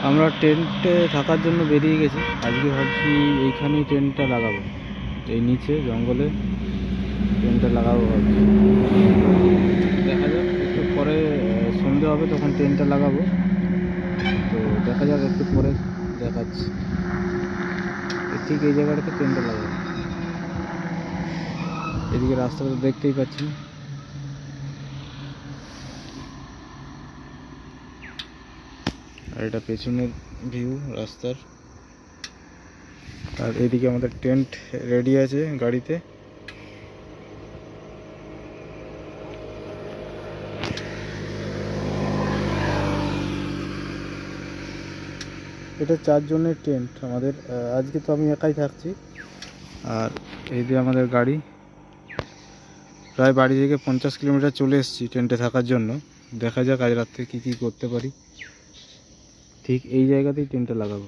আমরা টেন্টে থাকার জন্য বেরিয়ে গেছি। আজকে ভাবছি এইখানেই টেন্টটা লাগাবো, এই নিচে জঙ্গলে টেন্টটা লাগাবো ভাবছি। দেখা যাক, একটু পরে সন্ধে হবে তখন টেন্টটা লাগাবো। তো দেখা যাক, একটু পরে দেখাচ্ছি। ঠিক এই জায়গাটাতে টেন্টটা লাগাবো। এদিকে রাস্তাটা দেখতেই পাচ্ছি। আর এটা পেছনের ভিউ রাস্তার। আর এদিকে আমাদের টেন্ট রেডি আছে গাড়িতে। এটা 4 জনের টেন্ট আমাদের। আজকে তো আমি একাই থাকছি। আর এই যে আমাদের গাড়ি, প্রায় বাড়ি থেকে 50 কিলোমিটার চলে এসেছি টেন্টে থাকার জন্য। দেখা যাক আজ রাত্রে কী কী করতে পারি। ঠিক এই জায়গাতেই টেন্টটা লাগাবো।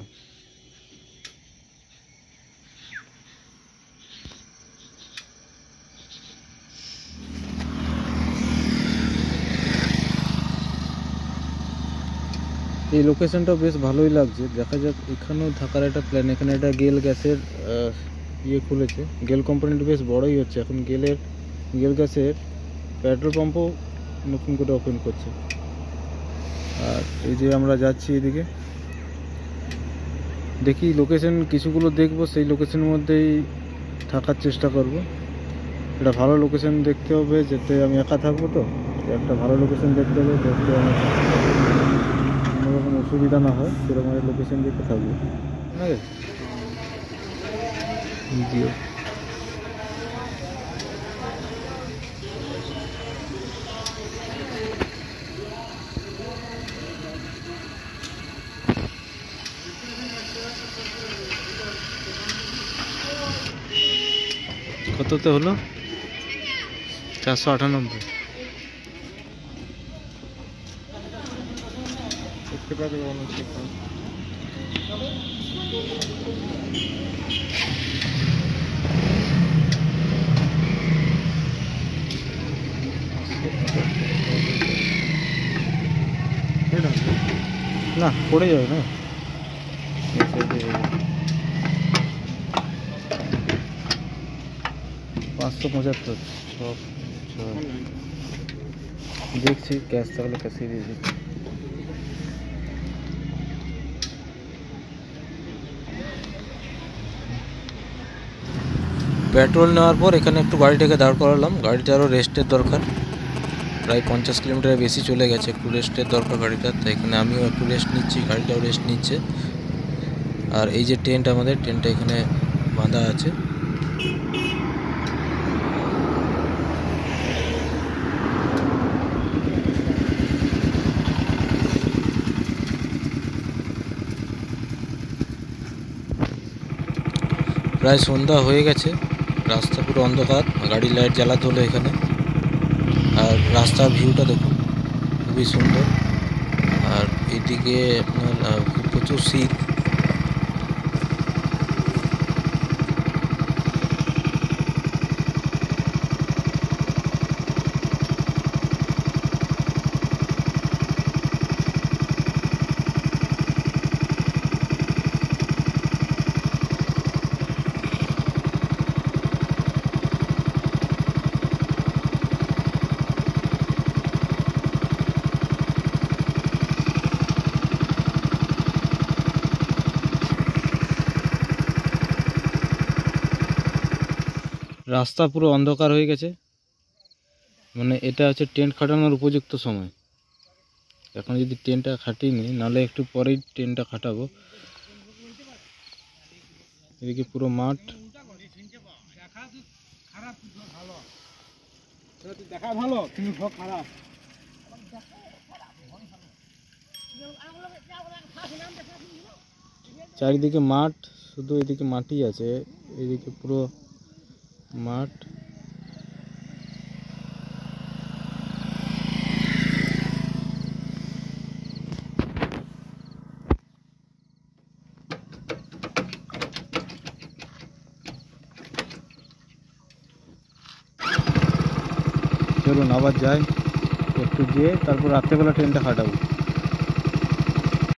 এই লোকেশনটাও বেশ ভালোই লাগছে। দেখা যাক, এখানেও থাকার একটা প্ল্যান। এখানে একটা গেল গ্যাসের ইয়ে খুলেছে। গেল কোম্পানিটা বেশ বড়ই হচ্ছে এখন। গেল গ্যাসের পেট্রোল পাম্পও নতুন করে ওপেন করছে। আর এই যে আমরা যাচ্ছি এদিকে, দেখি লোকেশন কিছুগুলো দেখবো, সেই লোকেশনের মধ্যেই থাকার চেষ্টা করব। এটা ভালো লোকেশন দেখতে হবে, যেতে আমি একা থাকবো। তো একটা ভালো লোকেশন দেখতে হবে, যাতে আমার কোনো রকম অসুবিধা না হয়, সেরকম একটা লোকেশন দেখতে থাকবো। ঠিক আছে, দিও। কততে হলো? 498। না, পড়ে যাবে না। 575। দেখছি ক্যাশ থাকলে ক্যাশে দিয়ে দিচ্ছি। পেট্রোল নেওয়ার পর এখানে একটু গাড়িটাকে দাঁড় করালাম। গাড়িটারও রেস্টের দরকার, প্রায় 50 কিলোমিটারের বেশি চলে গেছে। একটু রেস্টের দরকার গাড়িটার, তাই এখানে আমিও একটু রেস্ট নিচ্ছি, গাড়িটাও রেস্ট নিচ্ছে। আর এই যে টেন্ট, আমাদের টেন্টটা এখানে বাঁধা আছে। প্রায় সন্ধ্যা হয়ে গেছে, রাস্তা পুরো অন্ধকার। গাড়ির লাইট জ্বালাতে হলো এখানে। আর রাস্তার ভিউটা দেখুন, খুবই সুন্দর। আর এদিকে আপনার প্রচুর শীত। রাস্তা পুরো অন্ধকার হয়ে গেছে, মানে এটা হচ্ছে টেন্ট খাটানোর উপযুক্ত সময়। এখন যদি টেন্টটা খাটিয়ে নিই, নাহলে একটু পরেই টেন্টটা খাটাবো। এদিকে পুরো মাঠ। চারিদিকে মাঠ, শুধু এদিকে মাটি আছে। এদিকে পুরো মাঠ। চলুন আবার যাই, একটু গিয়ে তারপর রাত্রেবেলা ট্রেনটা খাটাবো।